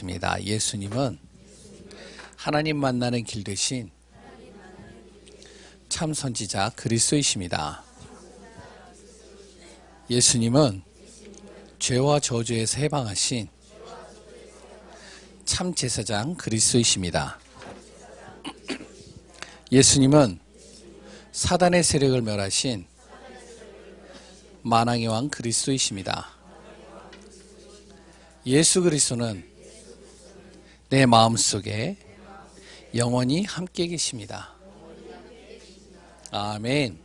고백하겠습니다. 예수님은 하나님 만나는 길 대신 참 선지자 그리스도이십니다. 예수님은 죄와 저주에서 해방하신 참 제사장 그리스도이십니다. 예수님은 사단의 세력을 멸하신 만왕의 왕 그리스도이십니다. 예수 그리스도는 내 마음속에 영원히 함께 계십니다. 아멘.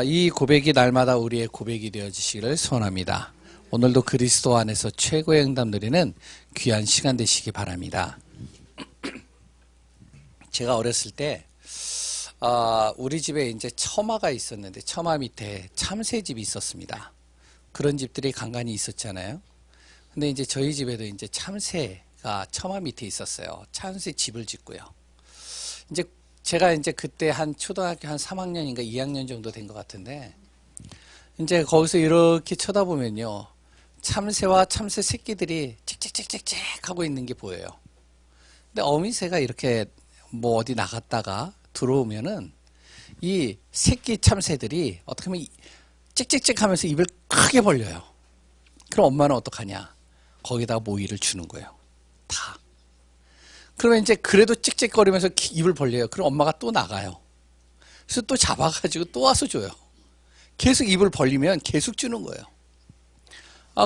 이 고백이 날마다 우리의 고백이 되어지시기를 소원합니다. 오늘도 그리스도 안에서 최고의 응답 누리는 귀한 시간 되시기 바랍니다. 제가 어렸을 때 우리 집에 이제 처마가 있었는데 처마 밑에 참새집이 있었습니다. 그런 집들이 간간히 있었잖아요. 근데 이제 저희 집에도 이제 참새가 처마 밑에 있었어요. 참새 집을 짓고요. 이제 제가 이제 그때 한 초등학교 한 3학년인가 2학년 정도 된 것 같은데 이제 거기서 이렇게 쳐다보면요. 참새와 참새 새끼들이 찍찍찍찍찍 하고 있는 게 보여요. 근데 어미새가 이렇게 뭐 어디 나갔다가 들어오면은 이 새끼 참새들이 어떻게 하면 찍찍찍 하면서 입을 크게 벌려요. 그럼 엄마는 어떡하냐? 거기다가 모이를 주는 거예요. 다. 그러면 이제 그래도 찍찍거리면서 입을 벌려요. 그럼 엄마가 또 나가요. 그래서 또 잡아가지고 또 와서 줘요. 계속 입을 벌리면 계속 주는 거예요.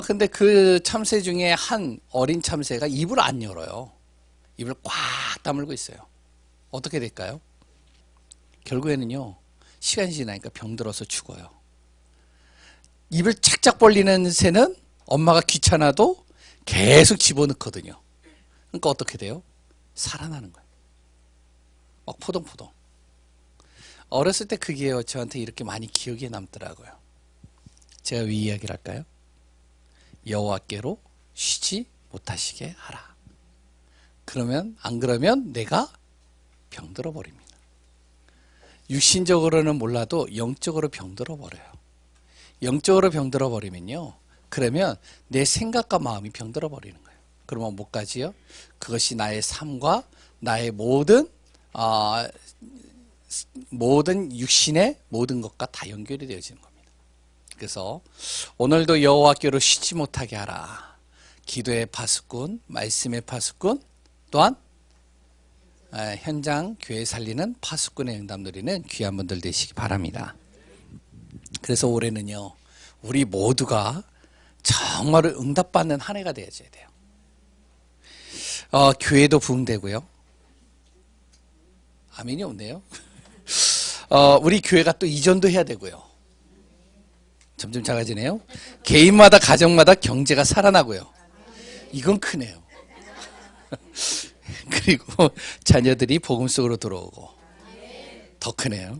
근데 그 참새 중에 한 어린 참새가 입을 안 열어요. 입을 꽉 다물고 있어요. 어떻게 될까요? 결국에는요, 시간이 지나니까 병들어서 죽어요. 입을 착착 벌리는 새는 엄마가 귀찮아도 계속 집어넣거든요. 그러니까 어떻게 돼요? 살아나는 거예요. 막 포동포동. 어렸을 때 그게 저한테 이렇게 많이 기억에 남더라고요. 제가 왜 이야기를 할까요? 여호와께로 쉬지 못하시게 하라. 안 그러면 내가 병들어 버립니다. 육신적으로는 몰라도 영적으로 병들어 버려요. 영적으로 병들어 버리면요. 그러면 내 생각과 마음이 병들어 버리는 거예요. 그러면 뭐까지요? 그것이 나의 삶과 나의 모든 육신의 모든 것과 다 연결이 되어지는 겁니다. 그래서 오늘도 여호와께로 쉬지 못하게 하라. 기도의 파수꾼, 말씀의 파수꾼, 또한 현장 교회 살리는 파수꾼의 응답 누리는 귀한 분들 되시기 바랍니다. 그래서 올해는요, 우리 모두가 정말 응답받는 한 해가 되어져야 돼요. 교회도 부흥되고요. 아멘이 없네요. 우리 교회가 또 이전도 해야 되고요. 점점 작아지네요. 개인마다 가정마다 경제가 살아나고요. 이건 크네요. 그리고 자녀들이 복음 속으로 들어오고 더 크네요.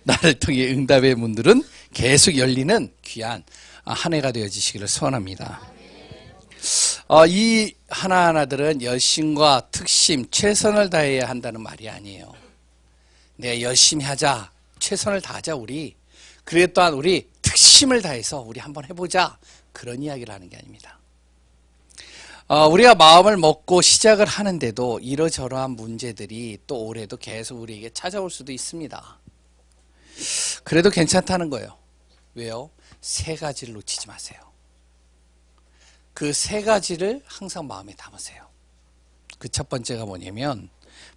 나를 통해 응답의 문들은 계속 열리는 귀한 한 해가 되어지시기를 소원합니다. 이 하나하나들은 열심과 특심, 최선을 다해야 한다는 말이 아니에요. 내가 열심히 하자, 최선을 다하자 우리. 그래 또한 우리 특심을 다해서 우리 한번 해보자. 그런 이야기를 하는 게 아닙니다. 우리가 마음을 먹고 시작을 하는데도 이러저러한 문제들이 또 올해도 계속 우리에게 찾아올 수도 있습니다. 그래도 괜찮다는 거예요. 왜요? 세 가지를 놓치지 마세요. 그 세 가지를 항상 마음에 담으세요. 그 첫 번째가 뭐냐면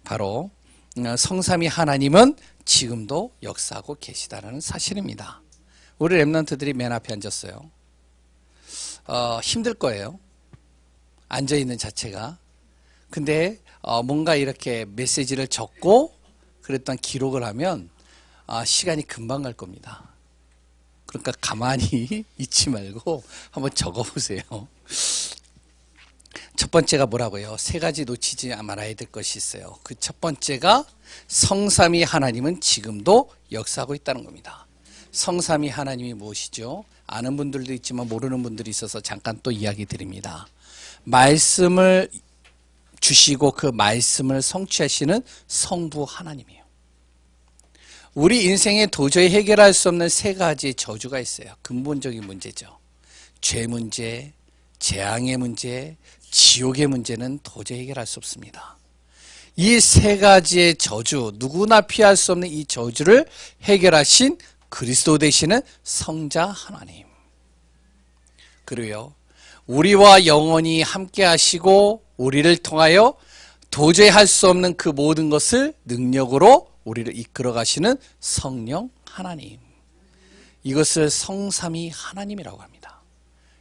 바로 성삼위 하나님은 지금도 역사하고 계시다는 사실입니다. 우리 랩런트들이 맨 앞에 앉았어요. 힘들 거예요. 앉아있는 자체가. 근데 뭔가 이렇게 메시지를 적고 그랬던 기록을 하면 시간이 금방 갈 겁니다. 그러니까 가만히 있지 말고 한번 적어보세요. 첫 번째가 뭐라고요? 세 가지 놓치지 말아야 될 것이 있어요. 그 첫 번째가 성삼위 하나님은 지금도 역사하고 있다는 겁니다. 성삼위 하나님이 무엇이죠? 아는 분들도 있지만 모르는 분들이 있어서 잠깐 또 이야기 드립니다. 말씀을 주시고 그 말씀을 성취하시는 성부 하나님이에요. 우리 인생에 도저히 해결할 수 없는 세 가지의 저주가 있어요. 근본적인 문제죠. 죄 문제, 재앙의 문제, 지옥의 문제는 도저히 해결할 수 없습니다. 이 세 가지의 저주, 누구나 피할 수 없는 이 저주를 해결하신 그리스도 되시는 성자 하나님. 그리고요, 우리와 영원히 함께 하시고 우리를 통하여 도저히 할 수 없는 그 모든 것을 능력으로 우리를 이끌어 가시는 성령 하나님. 이것을 성삼위 하나님이라고 합니다.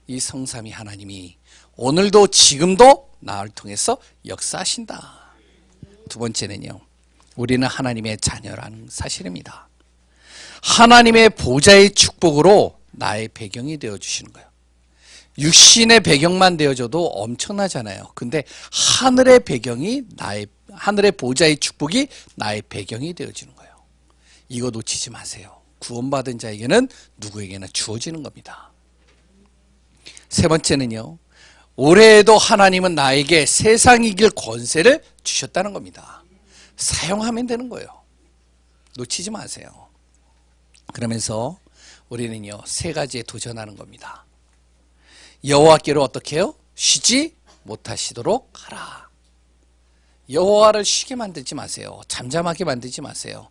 이 성삼위 하나님이 오늘도 지금도 나를 통해서 역사하신다. 두 번째는요, 우리는 하나님의 자녀라는 사실입니다. 하나님의 보좌의 축복으로 나의 배경이 되어주시는 거예요. 육신의 배경만 되어줘도 엄청나잖아요. 근데 하늘의 배경이 하늘의 보좌의 축복이 나의 배경이 되어주는 거예요. 이거 놓치지 마세요. 구원받은 자에게는 누구에게나 주어지는 겁니다. 세 번째는요, 올해에도 하나님은 나에게 세상 이길 권세를 주셨다는 겁니다. 사용하면 되는 거예요. 놓치지 마세요. 그러면서 우리는요, 세 가지에 도전하는 겁니다. 여호와께로 어떻게 해요? 쉬지 못하시도록 하라. 여호와를 쉬게 만들지 마세요. 잠잠하게 만들지 마세요.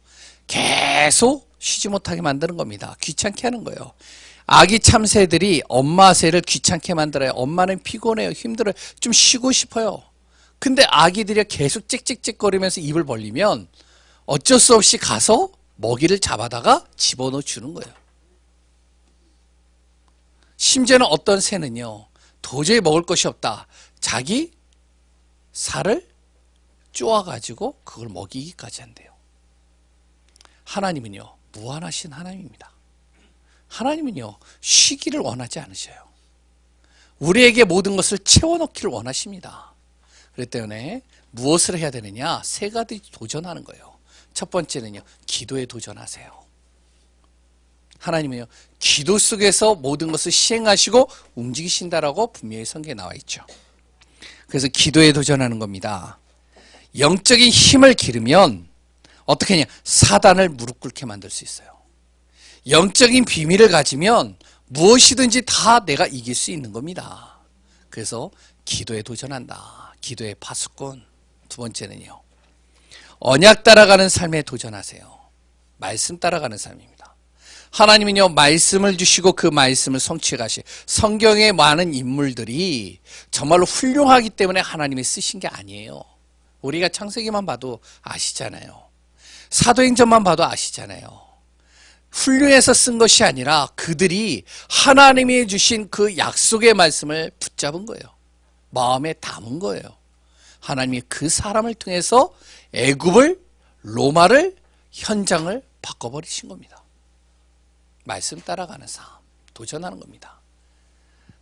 계속 쉬지 못하게 만드는 겁니다. 귀찮게 하는 거예요. 아기 참새들이 엄마 새를 귀찮게 만들어요. 엄마는 피곤해요. 힘들어요. 좀 쉬고 싶어요. 근데 아기들이 계속 짹짹짹거리면서 입을 벌리면 어쩔 수 없이 가서 먹이를 잡아다가 집어넣어 주는 거예요. 심지어는 어떤 새는요, 도저히 먹을 것이 없다. 자기 살을 쪼아가지고 그걸 먹이기까지 한대요. 하나님은요, 무한하신 하나님입니다. 하나님은요, 쉬기를 원하지 않으셔요. 우리에게 모든 것을 채워넣기를 원하십니다. 그렇기 때문에 무엇을 해야 되느냐? 세 가지 도전하는 거예요. 첫 번째는요, 기도에 도전하세요. 하나님은요, 기도 속에서 모든 것을 시행하시고 움직이신다라고 분명히 성경에 나와 있죠. 그래서 기도에 도전하는 겁니다. 영적인 힘을 기르면 어떻게 하냐? 사단을 무릎 꿇게 만들 수 있어요. 영적인 비밀을 가지면 무엇이든지 다 내가 이길 수 있는 겁니다. 그래서 기도에 도전한다. 기도의 파수꾼. 두 번째는요, 언약 따라가는 삶에 도전하세요. 말씀 따라가는 삶입니다. 하나님은요, 말씀을 주시고 그 말씀을 성취해 가시. 성경의 많은 인물들이 정말로 훌륭하기 때문에 하나님이 쓰신 게 아니에요. 우리가 창세기만 봐도 아시잖아요. 사도행전만 봐도 아시잖아요. 훌륭해서 쓴 것이 아니라 그들이 하나님이 주신 그 약속의 말씀을 붙잡은 거예요. 마음에 담은 거예요. 하나님이 그 사람을 통해서 애굽을, 로마를, 현장을 바꿔버리신 겁니다. 말씀 따라가는 삶, 도전하는 겁니다.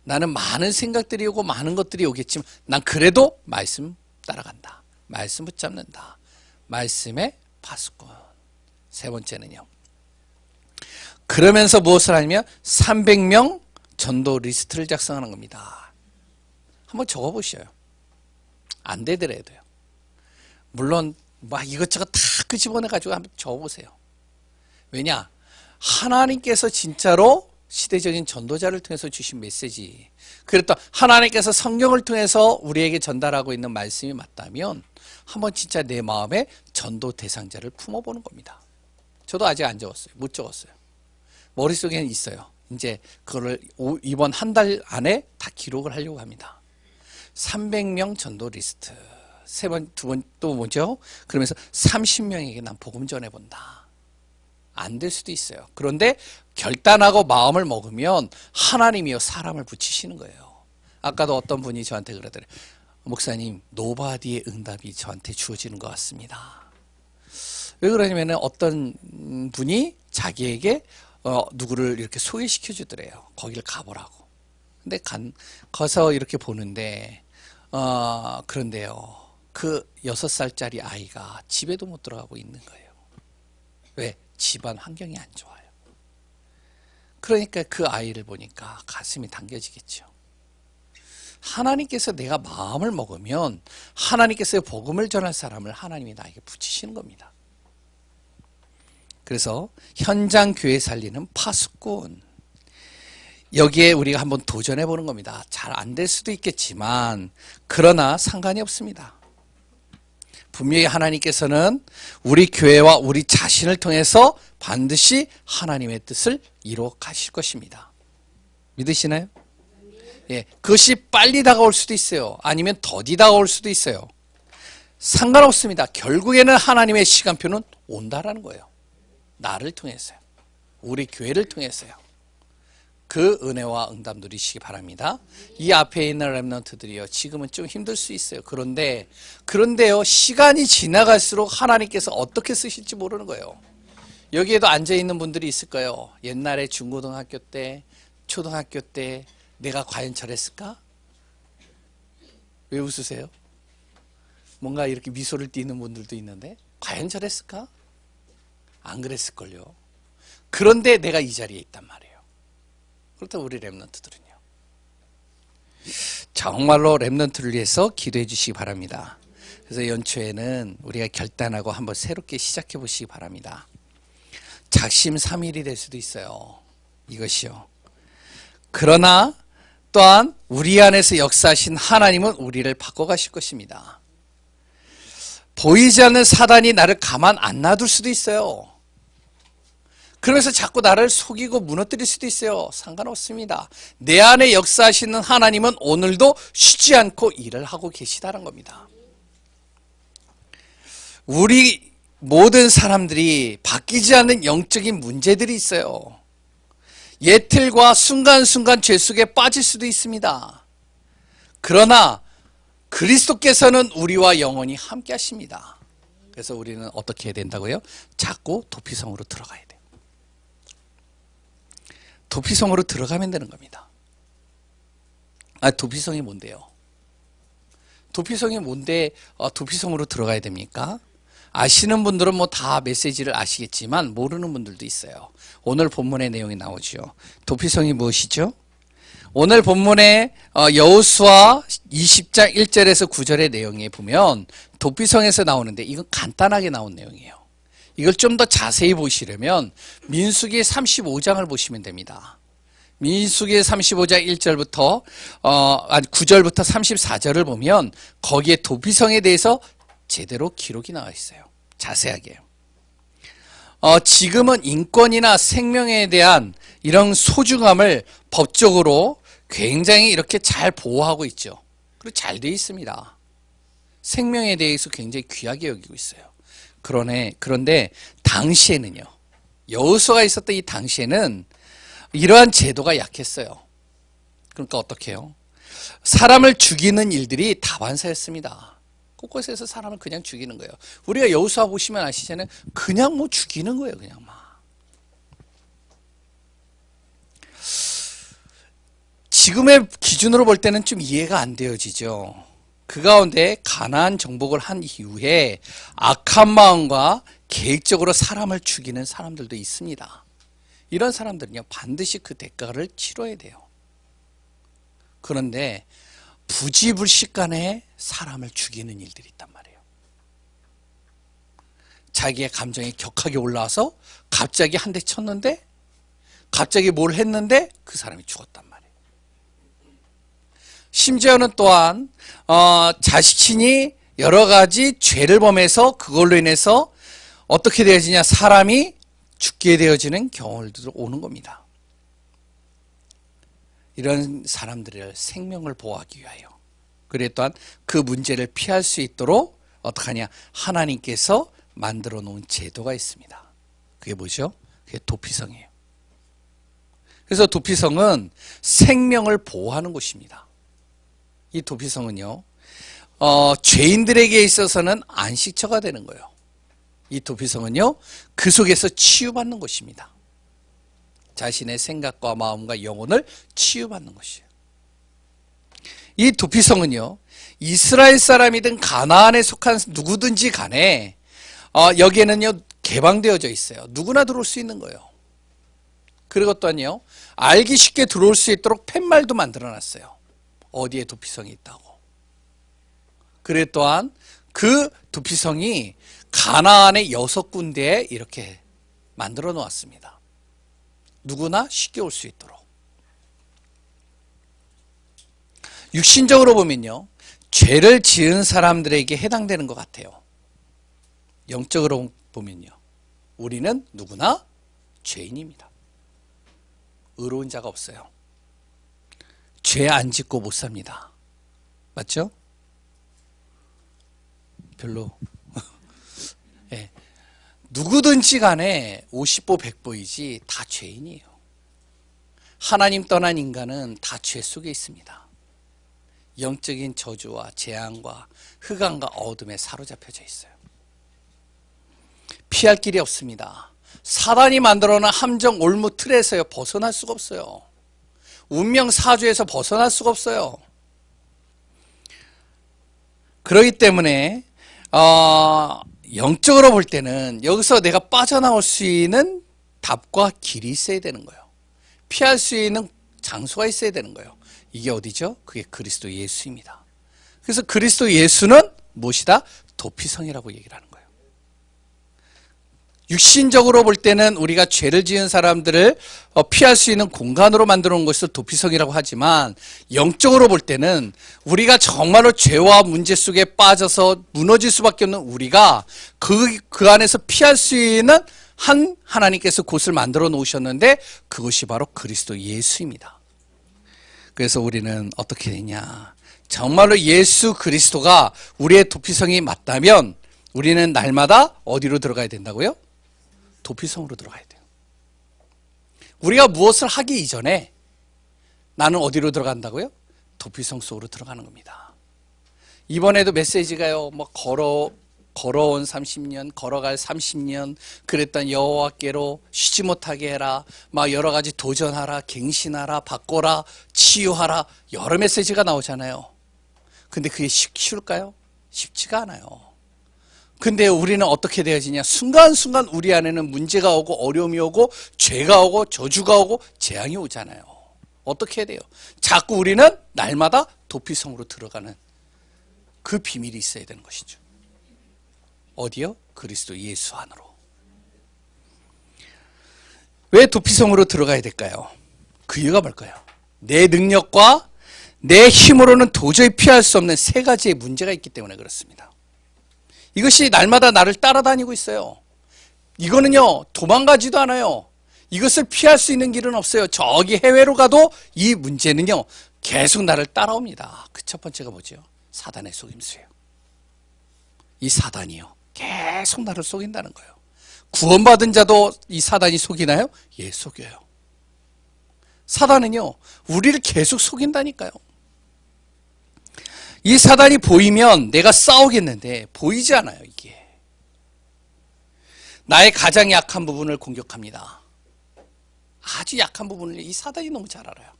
나는 많은 생각들이 오고 많은 것들이 오겠지만 난 그래도 말씀 따라간다. 말씀 붙잡는다. 말씀의 파수꾼. 세 번째는요, 그러면서 무엇을 하냐면 300명 전도 리스트를 작성하는 겁니다. 한번 적어보셔요. 안 되더라도요. 물론 막 이것저것 다 끄집어내가지고 한번 적어보세요. 왜냐? 하나님께서 진짜로 시대적인 전도자를 통해서 주신 메시지, 그랬다 하나님께서 성경을 통해서 우리에게 전달하고 있는 말씀이 맞다면 한번 진짜 내 마음에 전도 대상자를 품어보는 겁니다. 저도 아직 안 적었어요. 못 적었어요. 머릿속에는 있어요. 이제 그거를 이번 한 달 안에 다 기록을 하려고 합니다. 300명 전도 리스트. 두 번 또 뭐죠? 그러면서 30명에게 난 복음 전해본다. 안 될 수도 있어요. 그런데 결단하고 마음을 먹으면 하나님이요, 사람을 붙이시는 거예요. 아까도 어떤 분이 저한테 그러더래요. 목사님, 노바디의 응답이 저한테 주어지는 것 같습니다. 왜 그러냐면 어떤 분이 자기에게 누구를 이렇게 소개시켜 주더래요. 거기를 가보라고. 근데 가서 이렇게 보는데 그런데요, 그 6살짜리 아이가 집에도 못 들어가고 있는 거예요. 왜? 집안 환경이 안 좋아요. 그러니까 그 아이를 보니까 가슴이 당겨지겠죠. 하나님께서 내가 마음을 먹으면 하나님께서 복음을 전할 사람을 하나님이 나에게 붙이시는 겁니다. 그래서 현장 교회 살리는 파수꾼. 여기에 우리가 한번 도전해 보는 겁니다. 잘 안 될 수도 있겠지만 그러나 상관이 없습니다. 분명히 하나님께서는 우리 교회와 우리 자신을 통해서 반드시 하나님의 뜻을 이루어 가실 것입니다. 믿으시나요? 예, 그것이 빨리 다가올 수도 있어요. 아니면 더디 다가올 수도 있어요. 상관없습니다. 결국에는 하나님의 시간표는 온다라는 거예요. 나를 통해서요. 우리 교회를 통해서요. 그 은혜와 응답 누리시기 바랍니다. 이 앞에 있는 렘넌트들이요, 지금은 좀 힘들 수 있어요. 그런데요, 시간이 지나갈수록 하나님께서 어떻게 쓰실지 모르는 거예요. 여기에도 앉아있는 분들이 있을 거예요. 옛날에 중고등학교 때, 초등학교 때 내가 과연 저랬을까? 왜 웃으세요? 뭔가 이렇게 미소를 띠는 분들도 있는데 과연 저랬을까? 안 그랬을걸요. 그런데 내가 이 자리에 있단 말이에요. 그렇다고 우리 렘넌트들은요. 정말로 렘넌트를 위해서 기도해 주시기 바랍니다. 그래서 연초에는 우리가 결단하고 한번 새롭게 시작해 보시기 바랍니다. 작심삼일이 될 수도 있어요. 이것이요. 그러나 또한 우리 안에서 역사하신 하나님은 우리를 바꿔가실 것입니다. 보이지 않는 사단이 나를 가만 안 놔둘 수도 있어요. 그러면서 자꾸 나를 속이고 무너뜨릴 수도 있어요. 상관없습니다. 내 안에 역사하시는 하나님은 오늘도 쉬지 않고 일을 하고 계시다는 겁니다. 우리 모든 사람들이 바뀌지 않는 영적인 문제들이 있어요. 예틀과 순간순간 죄 속에 빠질 수도 있습니다. 그러나 그리스도께서는 우리와 영원히 함께 하십니다. 그래서 우리는 어떻게 해야 된다고요? 자꾸 도피성으로 들어가야 돼요. 도피성으로 들어가면 되는 겁니다. 도피성이 뭔데요? 도피성이 뭔데 도피성으로 들어가야 됩니까? 아시는 분들은 뭐 다 메시지를 아시겠지만 모르는 분들도 있어요. 오늘 본문의 내용이 나오죠. 도피성이 무엇이죠? 오늘 본문의 여호수아 20장 1절에서 9절의 내용에 보면 도피성에서 나오는데 이건 간단하게 나온 내용이에요. 이걸 좀 더 자세히 보시려면 민수기 35장을 보시면 됩니다. 민수기 35장 1절부터 9절부터 34절을 보면 거기에 도피성에 대해서 제대로 기록이 나와 있어요. 자세하게. 지금은 인권이나 생명에 대한 이런 소중함을 법적으로 굉장히 이렇게 잘 보호하고 있죠. 그리고 잘 되어 있습니다. 생명에 대해서 굉장히 귀하게 여기고 있어요. 그런데 당시에는요, 여호수아가 있었던 이 당시에는 이러한 제도가 약했어요. 그러니까 어떻게 해요? 사람을 죽이는 일들이 다반사였습니다. 곳곳에서 사람을 그냥 죽이는 거예요. 우리가 여호수아 보시면 아시잖아요. 그냥 뭐 죽이는 거예요. 그냥 막. 지금의 기준으로 볼 때는 좀 이해가 안 되어지죠. 그 가운데 가나안 정복을 한 이후에 악한 마음과 계획적으로 사람을 죽이는 사람들도 있습니다. 이런 사람들은요, 반드시 그 대가를 치러야 돼요. 그런데 부지불식간에 사람을 죽이는 일들이 있단 말이에요. 자기의 감정이 격하게 올라와서 갑자기 한 대 쳤는데, 갑자기 뭘 했는데 그 사람이 죽었단 말이에요. 심지어는 또한 자신이 여러 가지 죄를 범해서 그걸로 인해서 어떻게 되어지냐, 사람이 죽게 되어지는 경우들도 오는 겁니다. 이런 사람들의 생명을 보호하기 위하여, 그래 또한 그 문제를 피할 수 있도록 어떡하냐, 하나님께서 만들어 놓은 제도가 있습니다. 그게 뭐죠? 그게 도피성이에요. 그래서 도피성은 생명을 보호하는 곳입니다. 이 도피성은요, 죄인들에게 있어서는 안식처가 되는 거예요. 이 도피성은요, 그 속에서 치유받는 곳입니다. 자신의 생각과 마음과 영혼을 치유받는 것이에요. 이 도피성은요, 이스라엘 사람이든 가나안에 속한 누구든지 간에 여기에는요 개방되어져 있어요. 누구나 들어올 수 있는 거예요. 그리고 또한요, 알기 쉽게 들어올 수 있도록 팻말도 만들어놨어요. 어디에 도피성이 있다고. 그래 또한 그 도피성이 가나안의 6군데에 이렇게 만들어 놓았습니다. 누구나 쉽게 올 수 있도록. 육신적으로 보면요, 죄를 지은 사람들에게 해당되는 것 같아요. 영적으로 보면요, 우리는 누구나 죄인입니다. 의로운 자가 없어요. 죄 안 짓고 못 삽니다. 맞죠? 별로. 네. 누구든지 간에 50보 100보이지 다 죄인이에요. 하나님 떠난 인간은 다 죄 속에 있습니다. 영적인 저주와 재앙과 흑암과 어둠에 사로잡혀져 있어요. 피할 길이 없습니다. 사단이 만들어놓은 함정 올무 틀에서 벗어날 수가 없어요. 운명 사주에서 벗어날 수가 없어요. 그렇기 때문에 영적으로 볼 때는 여기서 내가 빠져나올 수 있는 답과 길이 있어야 되는 거예요. 피할 수 있는 장소가 있어야 되는 거예요. 이게 어디죠? 그게 그리스도 예수입니다. 그래서 그리스도 예수는 무엇이다? 도피성이라고 얘기를 하는 거예요. 육신적으로 볼 때는 우리가 죄를 지은 사람들을 피할 수 있는 공간으로 만들어 놓은 것을 도피성이라고 하지만, 영적으로 볼 때는 우리가 정말로 죄와 문제 속에 빠져서 무너질 수밖에 없는 우리가 그 안에서 피할 수 있는 하나님께서 곳을 만들어 놓으셨는데, 그것이 바로 그리스도 예수입니다. 그래서 우리는 어떻게 되냐, 정말로 예수 그리스도가 우리의 도피성이 맞다면 우리는 날마다 어디로 들어가야 된다고요? 도피성으로 들어가야 돼요. 우리가 무엇을 하기 이전에 나는 어디로 들어간다고요? 도피성 속으로 들어가는 겁니다. 이번에도 메시지가요, 뭐 걸어온 30년, 걸어갈 30년, 그랬던 여호와께로 쉬지 못하게 해라, 막 여러 가지 도전하라, 갱신하라, 바꿔라, 치유하라, 여러 메시지가 나오잖아요. 근데 그게 쉬울까요? 쉽지가 않아요. 근데 우리는 어떻게 되어지냐, 순간순간 우리 안에는 문제가 오고 어려움이 오고 죄가 오고 저주가 오고 재앙이 오잖아요. 어떻게 해야 돼요? 자꾸 우리는 날마다 도피성으로 들어가는 그 비밀이 있어야 되는 것이죠. 어디요? 그리스도 예수 안으로. 왜 도피성으로 들어가야 될까요? 그 이유가 뭘까요? 내 능력과 내 힘으로는 도저히 피할 수 없는 세 가지의 문제가 있기 때문에 그렇습니다. 이것이 날마다 나를 따라다니고 있어요. 이거는요, 도망가지도 않아요. 이것을 피할 수 있는 길은 없어요. 저기 해외로 가도 이 문제는요, 계속 나를 따라옵니다. 그 첫 번째가 뭐죠? 사단의 속임수예요. 이 사단이요, 계속 나를 속인다는 거예요. 구원받은 자도 이 사단이 속이나요? 예, 속여요. 사단은요, 우리를 계속 속인다니까요. 이 사단이 보이면 내가 싸우겠는데 보이지 않아요. 이게 나의 가장 약한 부분을 공격합니다. 아주 약한 부분을 이 사단이 너무 잘 알아요.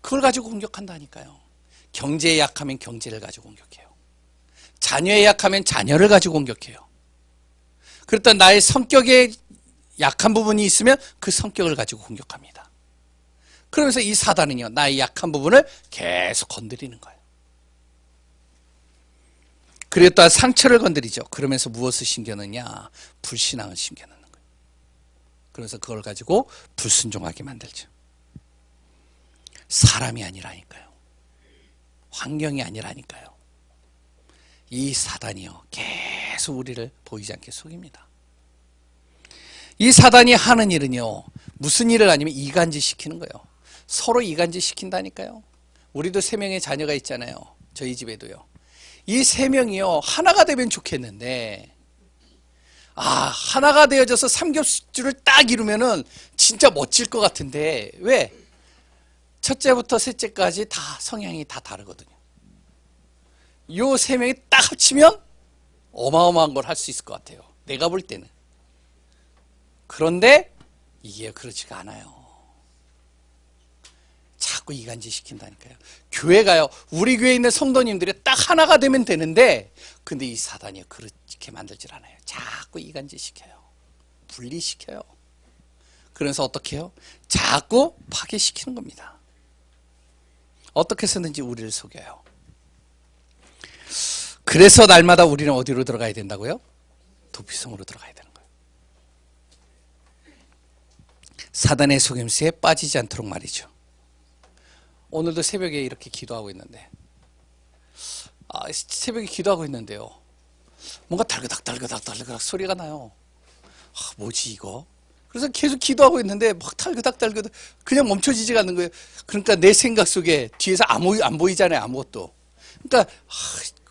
그걸 가지고 공격한다니까요. 경제에 약하면 경제를 가지고 공격해요. 자녀에 약하면 자녀를 가지고 공격해요. 그렇다 나의 성격에 약한 부분이 있으면 그 성격을 가지고 공격합니다. 그러면서 이 사단은요, 나의 약한 부분을 계속 건드리는 거예요. 그리고 또 상처를 건드리죠. 그러면서 무엇을 심겨넣냐? 불신앙을 심겨넣는 거예요. 그래서 그걸 가지고 불순종하게 만들죠. 사람이 아니라니까요. 환경이 아니라니까요. 이 사단이요, 계속 우리를 보이지 않게 속입니다. 이 사단이 하는 일은요, 무슨 일을 아니면 이간질 시키는 거예요. 서로 이간질 시킨다니까요. 우리도 3명의 자녀가 있잖아요. 저희 집에도요. 이 3명이요, 하나가 되면 좋겠는데, 하나가 되어져서 삼겹줄을 딱 이루면은 진짜 멋질 것 같은데, 왜? 첫째부터 셋째까지 다 성향이 다 다르거든요. 요 3명이 딱 합치면 어마어마한 걸 할 수 있을 것 같아요. 내가 볼 때는. 그런데 이게 그렇지가 않아요. 자꾸 이간질 시킨다니까요. 교회가요, 우리 교회에 있는 성도님들이 딱 하나가 되면 되는데, 근데 이 사단이 그렇게 만들질 않아요. 자꾸 이간질 시켜요. 분리시켜요. 그래서 어떻게 해요? 자꾸 파괴시키는 겁니다. 어떻게 해서든지 우리를 속여요. 그래서 날마다 우리는 어디로 들어가야 된다고요? 도피성으로 들어가야 되는 거예요. 사단의 속임수에 빠지지 않도록 말이죠. 오늘도 새벽에 이렇게 기도하고 있는데 새벽에 기도하고 있는데요. 뭔가 달그닥 소리가 나요. 뭐지 이거? 그래서 계속 기도하고 있는데 막 달그닥 그냥 멈춰지지가 않는 거예요. 그러니까 내 생각 속에 뒤에서 안 보이잖아요. 아무것도. 그러니까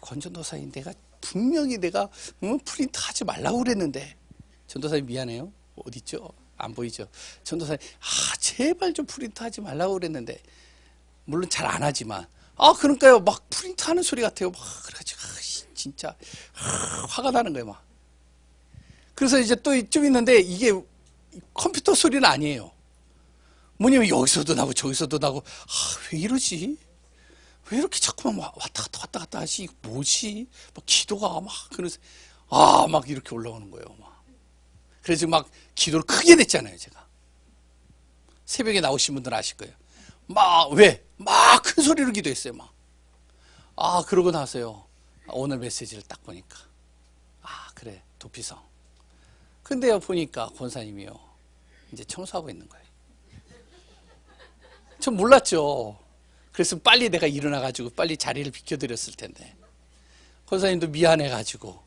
권전도사님 분명히 내가 프린트 하지 말라고 그랬는데, 전도사님 미안해요. 어디 있죠? 안 보이죠? 전도사님 제발 좀 프린트 하지 말라고 그랬는데, 물론 잘 안 하지만 그러니까요, 막 프린트 하는 소리 같아요. 막 그래가지고 진짜 화가 나는 거예요. 막. 그래서 이제 또 좀 있는데, 이게 컴퓨터 소리는 아니에요. 뭐냐면 여기서도 나고 저기서도 나고, 왜 이러지? 왜 이렇게 자꾸만 왔다 갔다 하지? 뭐지? 막 기도가 막, 그래서 막 이렇게 올라오는 거예요. 막. 그래서 막 기도를 크게 냈잖아요, 제가. 새벽에 나오신 분들 아실 거예요. 왜? 막 큰 소리로 기도했어요, 막. 그러고 나서요, 오늘 메시지를 딱 보니까, 그래, 도피성. 근데요, 보니까 권사님이요, 이제 청소하고 있는 거예요. 전 몰랐죠. 그래서 빨리 내가 일어나가지고 빨리 자리를 비켜드렸을 텐데, 권사님도 미안해가지고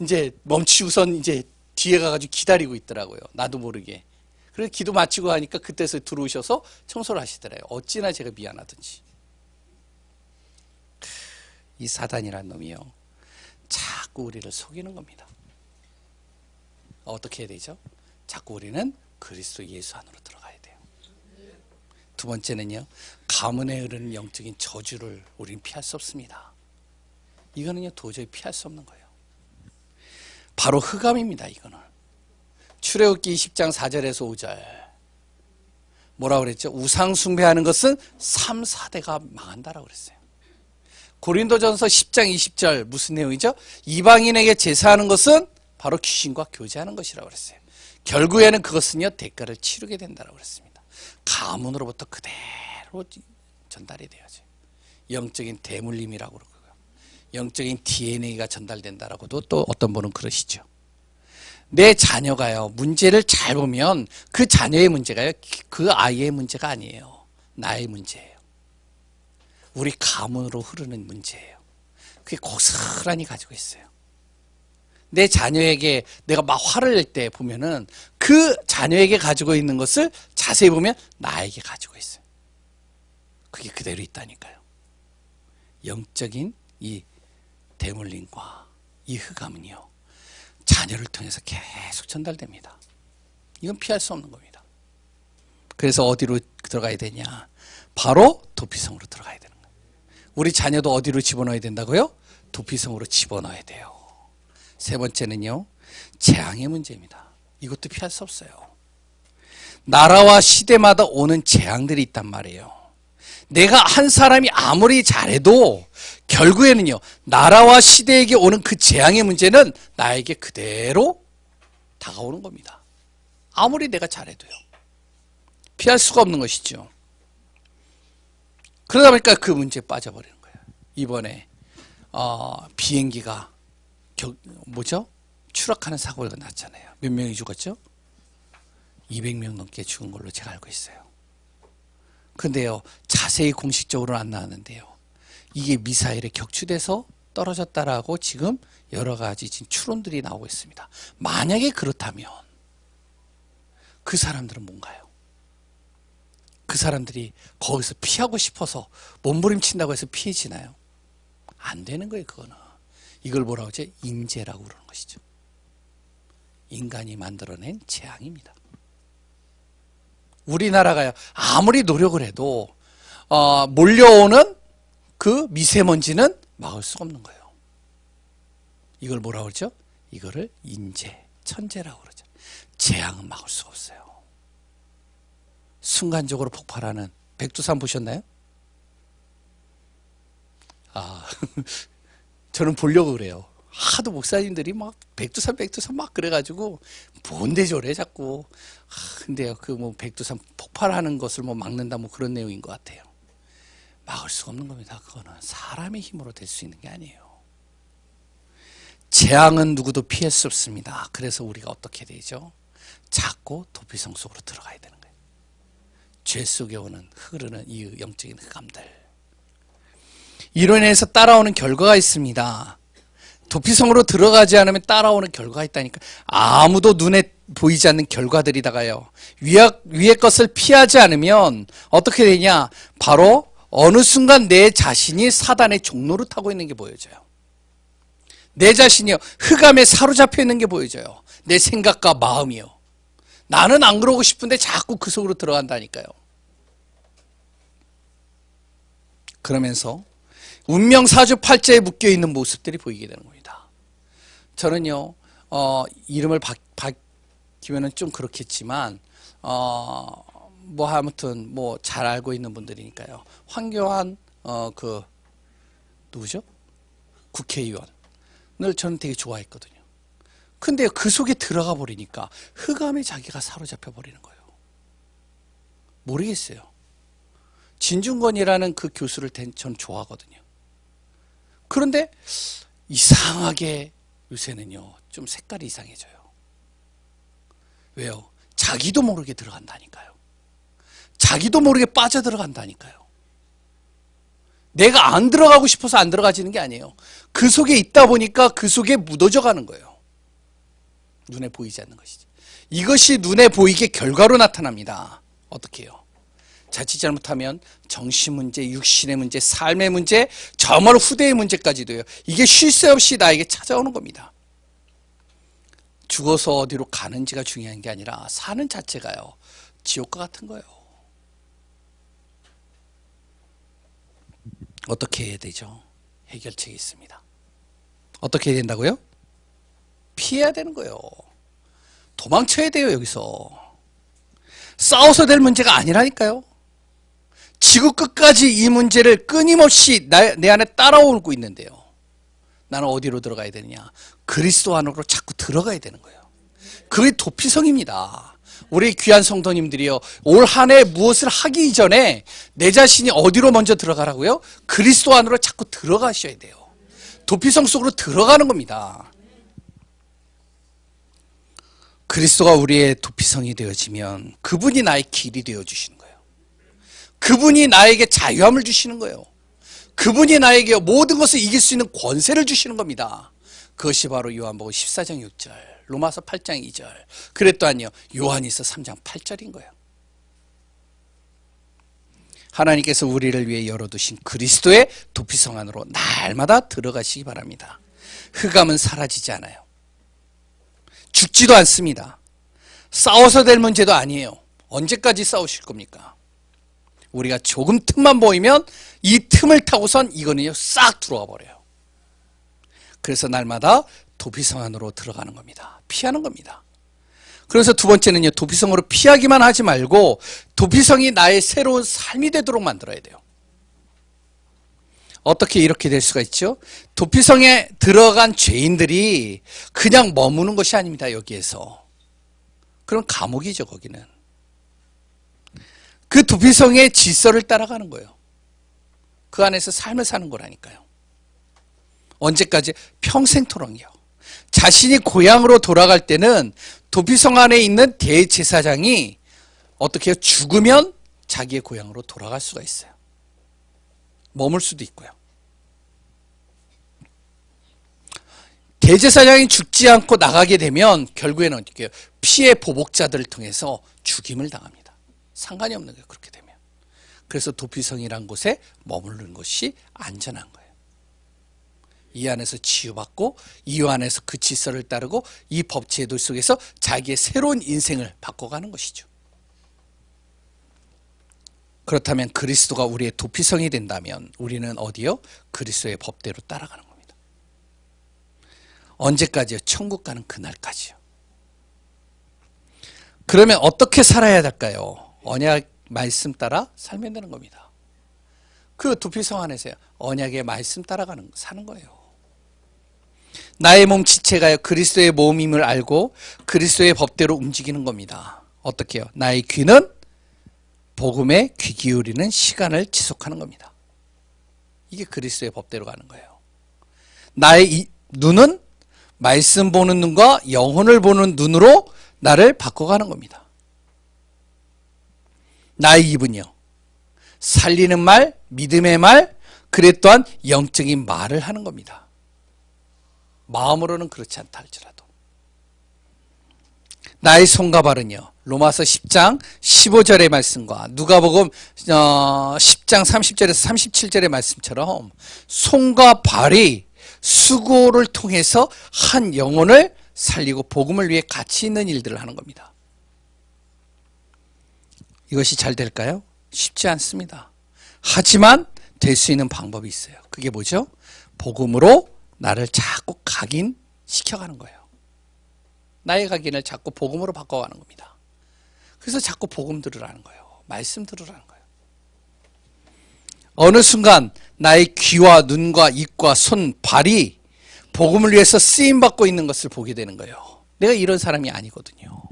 이제 멈추고선 이제 뒤에 가가지고 기다리고 있더라고요. 나도 모르게. 그래서 기도 마치고 하니까 그때서 들어오셔서 청소를 하시더래요. 어찌나 제가 미안하든지. 이 사단이란 놈이요, 자꾸 우리를 속이는 겁니다. 어떻게 해야 되죠? 자꾸 우리는 그리스도 예수 안으로 들어가야 돼요. 두 번째는요, 가문에 흐르는 영적인 저주를 우리는 피할 수 없습니다. 이거는요, 도저히 피할 수 없는 거예요. 바로 흑암입니다. 이거는 출애굽기 20장 4절에서 5절 뭐라고 그랬죠? 우상 숭배하는 것은 3, 4대가 망한다라고 그랬어요. 고린도전서 10장 20절 무슨 내용이죠? 이방인에게 제사하는 것은 바로 귀신과 교제하는 것이라고 그랬어요. 결국에는 그것은요, 대가를 치르게 된다라고 그랬습니다. 가문으로부터 그대로 전달이 돼야죠. 영적인 대물림이라고 그러고요. 영적인 DNA가 전달된다라고도 또 어떤 분은 그러시죠. 내 자녀가요, 문제를 잘 보면 그 자녀의 문제가요, 그 아이의 문제가 아니에요. 나의 문제예요. 우리 가문으로 흐르는 문제예요. 그게 고스란히 가지고 있어요. 내 자녀에게 내가 막 화를 낼 때 보면은 그 자녀에게 가지고 있는 것을 자세히 보면 나에게 가지고 있어요. 그게 그대로 있다니까요. 영적인 이 대물림과 이 흑암은요, 자녀를 통해서 계속 전달됩니다. 이건 피할 수 없는 겁니다. 그래서 어디로 들어가야 되냐? 바로 도피성으로 들어가야 되는 거예요. 우리 자녀도 어디로 집어넣어야 된다고요? 도피성으로 집어넣어야 돼요. 세 번째는요, 재앙의 문제입니다. 이것도 피할 수 없어요. 나라와 시대마다 오는 재앙들이 있단 말이에요. 내가 한 사람이 아무리 잘해도 결국에는요, 나라와 시대에게 오는 그 재앙의 문제는 나에게 그대로 다가오는 겁니다. 아무리 내가 잘해도요. 피할 수가 없는 것이죠. 그러다 보니까 그 문제에 빠져버리는 거예요. 이번에 비행기가 추락하는 사고가 났잖아요. 몇 명이 죽었죠? 200명 넘게 죽은 걸로 제가 알고 있어요. 근데요, 자세히 공식적으로는 안 나왔는데요, 이게 미사일에 격추돼서 떨어졌다라고 지금 여러 가지 지금 추론들이 나오고 있습니다. 만약에 그렇다면 그 사람들은 뭔가요? 그 사람들이 거기서 피하고 싶어서 몸부림친다고 해서 피해지나요? 안 되는 거예요. 그거는. 이걸 뭐라고 하죠? 인재라고 그러는 것이죠. 인간이 만들어낸 재앙입니다. 우리나라가요, 아무리 노력을 해도 몰려오는 그 미세먼지는 막을 수가 없는 거예요. 이걸 뭐라고 그러죠? 이거를 인재, 천재라고 그러죠. 재앙은 막을 수가 없어요. 순간적으로 폭발하는 백두산 보셨나요? 저는 보려고 그래요. 하도 목사님들이 막 백두산 막 그래가지고 뭔데 저래 자꾸. 근데요, 그 뭐 백두산 폭발하는 것을 뭐 막는다 뭐 그런 내용인 것 같아요. 막을 수가 없는 겁니다. 그거는 사람의 힘으로 될 수 있는 게 아니에요. 재앙은 누구도 피할 수 없습니다. 그래서 우리가 어떻게 되죠? 자꾸 도피성 속으로 들어가야 되는 거예요. 죄 속에 오는 흐르는 이 영적인 흑암들. 이로 인해서 따라오는 결과가 있습니다. 도피성으로 들어가지 않으면 따라오는 결과가 있다니까. 아무도 눈에 보이지 않는 결과들이다가요. 위의 것을 피하지 않으면 어떻게 되냐? 바로 어느 순간 내 자신이 사단의 종로를 타고 있는 게 보여져요. 내 자신이요. 흑암에 사로잡혀 있는 게 보여져요. 내 생각과 마음이요. 나는 안 그러고 싶은데 자꾸 그 속으로 들어간다니까요. 그러면서 운명 사주팔자에 묶여있는 모습들이 보이게 되는 겁니다. 저는요, 이름을 바뀌면은 좀 그렇겠지만, 뭐 아무튼 뭐 잘 알고 있는 분들이니까요. 황교안, 누구죠? 국회의원을 저는 되게 좋아했거든요. 근데 그 속에 들어가 버리니까 흑암에 자기가 사로잡혀 버리는 거예요. 모르겠어요. 진중권이라는 그 교수를 전 좋아하거든요. 그런데 이상하게 요새는요, 좀 색깔이 이상해져요. 왜요? 자기도 모르게 들어간다니까요. 자기도 모르게 빠져들어간다니까요. 내가 안 들어가고 싶어서 안 들어가지는 게 아니에요. 그 속에 있다 보니까 그 속에 묻어져 가는 거예요. 눈에 보이지 않는 것이죠. 이것이 눈에 보이게 결과로 나타납니다. 어떻게 해요? 자칫 잘못하면 정신 문제, 육신의 문제, 삶의 문제, 정말 후대의 문제까지도요. 이게 쉴 새 없이 나에게 찾아오는 겁니다. 죽어서 어디로 가는지가 중요한 게 아니라 사는 자체가요. 지옥과 같은 거예요. 어떻게 해야 되죠? 해결책이 있습니다. 어떻게 해야 된다고요? 피해야 되는 거예요. 도망쳐야 돼요, 여기서. 싸워서 될 문제가 아니라니까요. 지구 끝까지 이 문제를 끊임없이 내 안에 따라오고 있는데요. 나는 어디로 들어가야 되느냐? 그리스도 안으로 자꾸 들어가야 되는 거예요. 그게 도피성입니다. 우리 귀한 성도님들이요. 올 한 해 무엇을 하기 이전에 내 자신이 어디로 먼저 들어가라고요? 그리스도 안으로 자꾸 들어가셔야 돼요. 도피성 속으로 들어가는 겁니다. 그리스도가 우리의 도피성이 되어지면 그분이 나의 길이 되어주시는 거예요. 그분이 나에게 자유함을 주시는 거예요. 그분이 나에게 모든 것을 이길 수 있는 권세를 주시는 겁니다. 그것이 바로 요한복음 14장 6절, 로마서 8장 2절, 그랬더니요 요한일서 3장 8절인 거예요. 하나님께서 우리를 위해 열어두신 그리스도의 도피성 안으로 날마다 들어가시기 바랍니다. 흑암은 사라지지 않아요. 죽지도 않습니다. 싸워서 될 문제도 아니에요. 언제까지 싸우실 겁니까? 우리가 조금 틈만 보이면 이 틈을 타고선 이거는요 싹 들어와 버려요. 그래서 날마다 도피성 안으로 들어가는 겁니다. 피하는 겁니다. 그래서 두 번째는요, 도피성으로 피하기만 하지 말고 도피성이 나의 새로운 삶이 되도록 만들어야 돼요. 어떻게 이렇게 될 수가 있죠? 도피성에 들어간 죄인들이 그냥 머무는 것이 아닙니다. 여기에서. 그럼 감옥이죠. 거기는. 그 도피성의 질서를 따라가는 거예요. 그 안에서 삶을 사는 거라니까요. 언제까지? 평생토록이요. 자신이 고향으로 돌아갈 때는 도피성 안에 있는 대제사장이 어떻게 해요? 죽으면 자기의 고향으로 돌아갈 수가 있어요. 머물 수도 있고요. 대제사장이 죽지 않고 나가게 되면 결국에는 어떻게 해요? 피해 보복자들을 통해서 죽임을 당합니다. 상관이 없는 거예요. 그렇게 되면. 그래서 도피성이란 곳에 머무르는 것이 안전한 거예요. 이 안에서 치유받고 이 안에서 그 질서를 따르고 이 법제도 속에서 자기의 새로운 인생을 바꿔가는 것이죠. 그렇다면 그리스도가 우리의 도피성이 된다면 우리는 어디요? 그리스도의 법대로 따라가는 겁니다. 언제까지요? 천국 가는 그날까지요. 그러면 어떻게 살아야 될까요? 언약 말씀 따라 살면 되는 겁니다. 그 도피성 안에서요. 언약의 말씀 따라가는 사는 거예요. 나의 몸 지체가요. 그리스도의 몸임을 알고 그리스도의 법대로 움직이는 겁니다. 어떻게 해요? 나의 귀는 복음에 귀 기울이는 시간을 지속하는 겁니다. 이게 그리스도의 법대로 가는 거예요. 나의 눈은 말씀 보는 눈과 영혼을 보는 눈으로 나를 바꿔가는 겁니다. 나의 입은요. 살리는 말, 믿음의 말, 그래 또한 영적인 말을 하는 겁니다. 마음으로는 그렇지 않다 할지라도. 나의 손과 발은요, 로마서 10장 15절의 말씀과 누가복음 10장 30절에서 37절의 말씀처럼 손과 발이 수고를 통해서 한 영혼을 살리고 복음을 위해 가치 있는 일들을 하는 겁니다. 이것이 잘 될까요? 쉽지 않습니다. 하지만 될 수 있는 방법이 있어요. 그게 뭐죠? 복음으로 나를 자꾸 각인시켜가는 거예요. 나의 각인을 자꾸 복음으로 바꿔가는 겁니다. 그래서 자꾸 복음 들으라는 거예요. 말씀 들으라는 거예요. 어느 순간 나의 귀와 눈과 입과 손, 발이 복음을 위해서 쓰임받고 있는 것을 보게 되는 거예요. 내가 이런 사람이 아니거든요.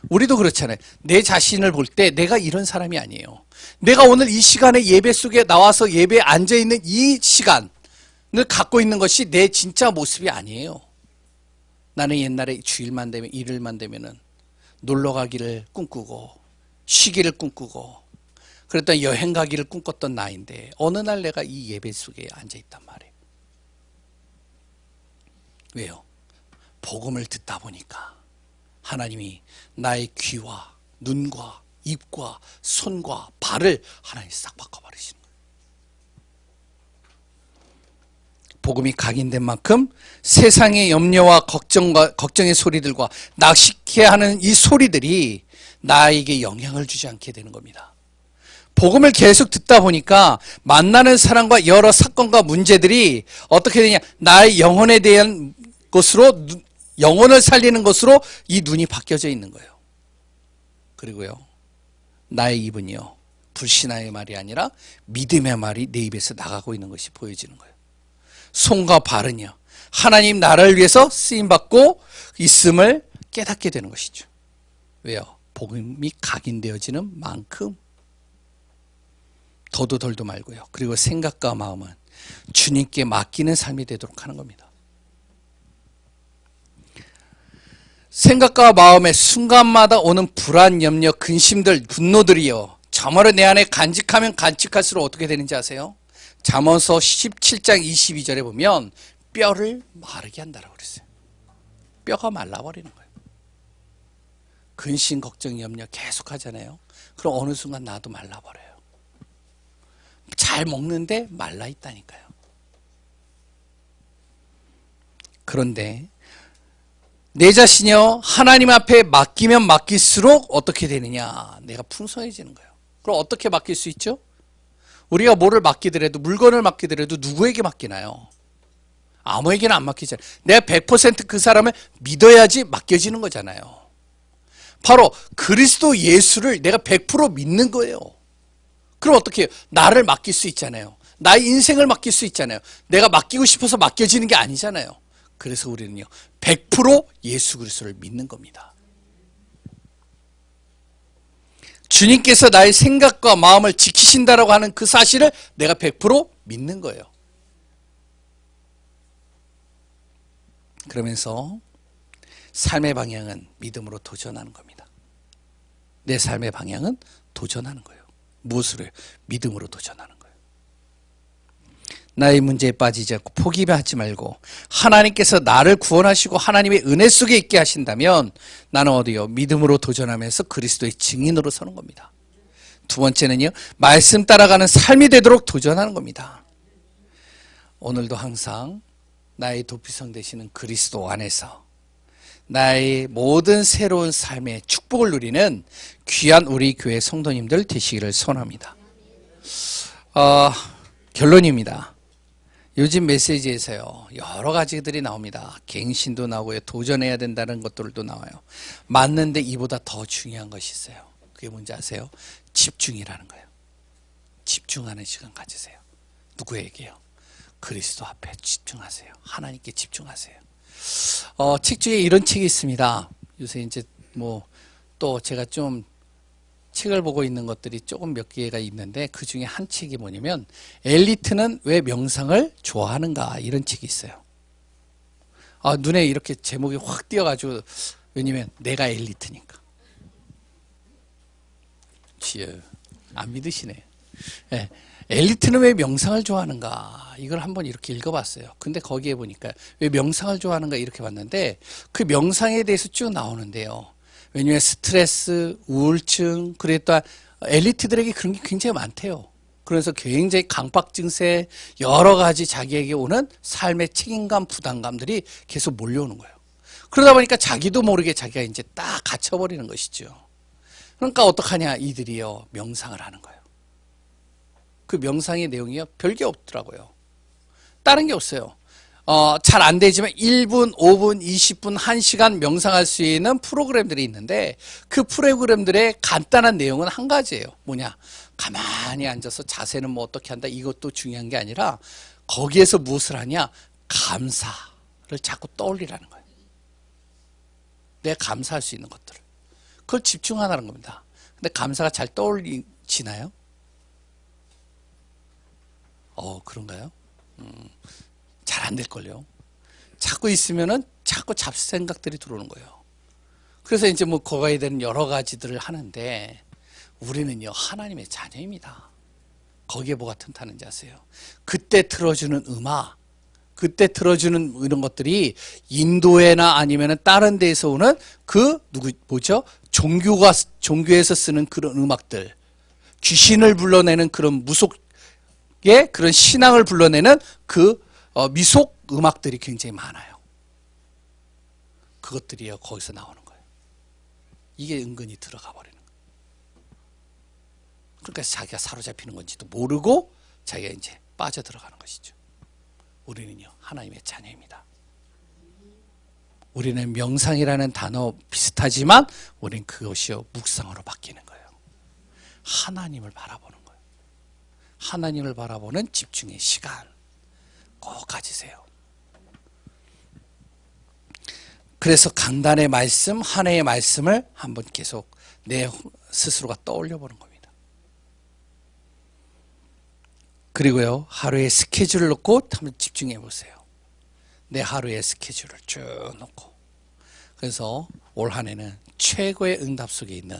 우리도 그렇잖아요. 내 자신을 볼 때 내가 이런 사람이 아니에요. 내가 오늘 이 시간에 예배 속에 나와서 예배에 앉아있는 이 시간을 갖고 있는 것이 내 진짜 모습이 아니에요. 나는 옛날에 주일만 되면, 일요일만 되면은 놀러 가기를 꿈꾸고 쉬기를 꿈꾸고 그랬더니 여행 가기를 꿈꿨던 나인데 어느 날 내가 이 예배 속에 앉아있단 말이에요. 왜요? 복음을 듣다 보니까 하나님이 나의 귀와 눈과 입과 손과 발을 하나님 싹 바꿔버리시는 거예요. 복음이 각인된 만큼 세상의 염려와 걱정의 소리들과 낚시케 하는 이 소리들이 나에게 영향을 주지 않게 되는 겁니다. 복음을 계속 듣다 보니까 만나는 사람과 여러 사건과 문제들이 어떻게 되냐, 나의 영혼에 대한 것으로, 영혼을 살리는 것으로 이 눈이 바뀌어져 있는 거예요. 그리고요, 나의 입은요, 불신앙의 말이 아니라 믿음의 말이 내 입에서 나가고 있는 것이 보여지는 거예요. 손과 발은요, 하나님 나라를 위해서 쓰임받고 있음을 깨닫게 되는 것이죠. 왜요? 복음이 각인되어지는 만큼. 더도 덜도 말고요. 그리고 생각과 마음은 주님께 맡기는 삶이 되도록 하는 겁니다. 생각과 마음의 순간마다 오는 불안, 염려, 근심들, 분노들이요, 저마로 내 안에 간직하면 간직할수록 어떻게 되는지 아세요? 잠언서 17장 22절에 보면 뼈를 마르게 한다라고 그랬어요. 뼈가 말라버리는 거예요. 근심, 걱정, 염려 계속 하잖아요. 그럼 어느 순간 나도 말라버려요. 잘 먹는데 말라 있다니까요. 그런데 내 자신이요, 하나님 앞에 맡기면 맡길수록 어떻게 되느냐? 내가 풍성해지는 거예요. 그럼 어떻게 맡길 수 있죠? 우리가 뭐를 맡기더라도, 물건을 맡기더라도 누구에게 맡기나요? 아무에게나 안 맡기잖아요. 내가 100% 그 사람을 믿어야지 맡겨지는 거잖아요. 바로 그리스도 예수를 내가 100% 믿는 거예요. 그럼 어떻게 해요? 나를 맡길 수 있잖아요. 나의 인생을 맡길 수 있잖아요. 내가 맡기고 싶어서 맡겨지는 게 아니잖아요. 그래서 우리는요, 100% 예수 그리스도를 믿는 겁니다. 주님께서 나의 생각과 마음을 지키신다라고 하는 그 사실을 내가 100% 믿는 거예요. 그러면서 삶의 방향은 믿음으로 도전하는 겁니다. 내 삶의 방향은 도전하는 거예요. 무엇으로요? 믿음으로 도전하는 거예요. 나의 문제에 빠지지 않고 포기하지 말고 하나님께서 나를 구원하시고 하나님의 은혜 속에 있게 하신다면 나는 어디요? 믿음으로 도전하면서 그리스도의 증인으로 서는 겁니다. 두 번째는요, 말씀 따라가는 삶이 되도록 도전하는 겁니다. 오늘도 항상 나의 도피성 되시는 그리스도 안에서 나의 모든 새로운 삶의 축복을 누리는 귀한 우리 교회 성도님들 되시기를 소원합니다. 결론입니다. 요즘 메시지에서요, 여러 가지들이 나옵니다. 갱신도 나오고요, 도전해야 된다는 것들도 나와요. 맞는데 이보다 더 중요한 것이 있어요. 그게 뭔지 아세요? 집중이라는 거예요. 집중하는 시간 가지세요. 누구에게요? 그리스도 앞에 집중하세요. 하나님께 집중하세요. 책 중에 이런 책이 있습니다. 요새 이제 또 제가 좀 책을 보고 있는 것들이 조금 몇 개가 있는데 그 중에 한 책이 뭐냐면 엘리트는 왜 명상을 좋아하는가, 이런 책이 있어요. 눈에 이렇게 제목이 확 띄어가지고, 왜냐면 내가 엘리트니까. 안 믿으시네. 네. 엘리트는 왜 명상을 좋아하는가? 이걸 한번 이렇게 읽어봤어요. 근데 거기에 보니까 왜 명상을 좋아하는가 이렇게 봤는데 그 명상에 대해서 쭉 나오는데요. 왜냐하면 스트레스, 우울증, 그리고 또 엘리트들에게 그런 게 굉장히 많대요. 그래서 굉장히 강박 증세, 여러 가지 자기에게 오는 삶의 책임감, 부담감들이 계속 몰려오는 거예요. 그러다 보니까 자기도 모르게 자기가 이제 딱 갇혀버리는 것이죠. 그러니까 어떡하냐, 이들이요, 명상을 하는 거예요. 그 명상의 내용이요, 별게 없더라고요. 다른 게 없어요. 잘 안 되지만 1분, 5분, 20분, 1시간 명상할 수 있는 프로그램들이 있는데 그 프로그램들의 간단한 내용은 한 가지예요. 뭐냐? 가만히 앉아서 자세는 뭐 어떻게 한다, 이것도 중요한 게 아니라 거기에서 무엇을 하냐? 감사를 자꾸 떠올리라는 거예요. 내가 감사할 수 있는 것들을. 그걸 집중하라는 겁니다. 근데 감사가 잘 떠올리시나요? 그런가요? 잘 안 될걸요. 자꾸 있으면은 자꾸 잡생각들이 들어오는 거예요. 그래서 이제 뭐 거기에 대한 여러 가지들을 하는데 우리는요, 하나님의 자녀입니다. 거기에 뭐가 튼튼한지 아세요? 그때 틀어주는 음악, 그때 틀어주는 이런 것들이 인도에나 아니면 다른 데에서 오는 뭐죠? 종교에서 쓰는 그런 음악들, 귀신을 불러내는 그런 무속의 그런 신앙을 불러내는 미속 음악들이 굉장히 많아요. 그것들이요, 거기서 나오는 거예요. 이게 은근히 들어가 버리는 거예요. 그러니까 자기가 사로잡히는 건지도 모르고 자기가 이제 빠져들어가는 것이죠. 우리는요, 하나님의 자녀입니다. 우리는 명상이라는 단어 비슷하지만 우리는 그것이요, 묵상으로 바뀌는 거예요. 하나님을 바라보는 거예요. 하나님을 바라보는 집중의 시간 꼭 가지세요. 그래서 강단의 말씀, 한 해의 말씀을 한번 계속 내 스스로가 떠올려 보는 겁니다. 그리고요, 하루의 스케줄을 놓고 한번 집중해 보세요. 내 하루의 스케줄을 쭉 놓고. 그래서 올 한 해는 최고의 응답 속에 있는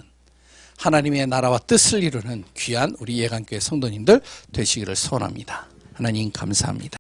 하나님의 나라와 뜻을 이루는 귀한 우리 예강교회 성도님들 되시기를 소원합니다. 하나님 감사합니다.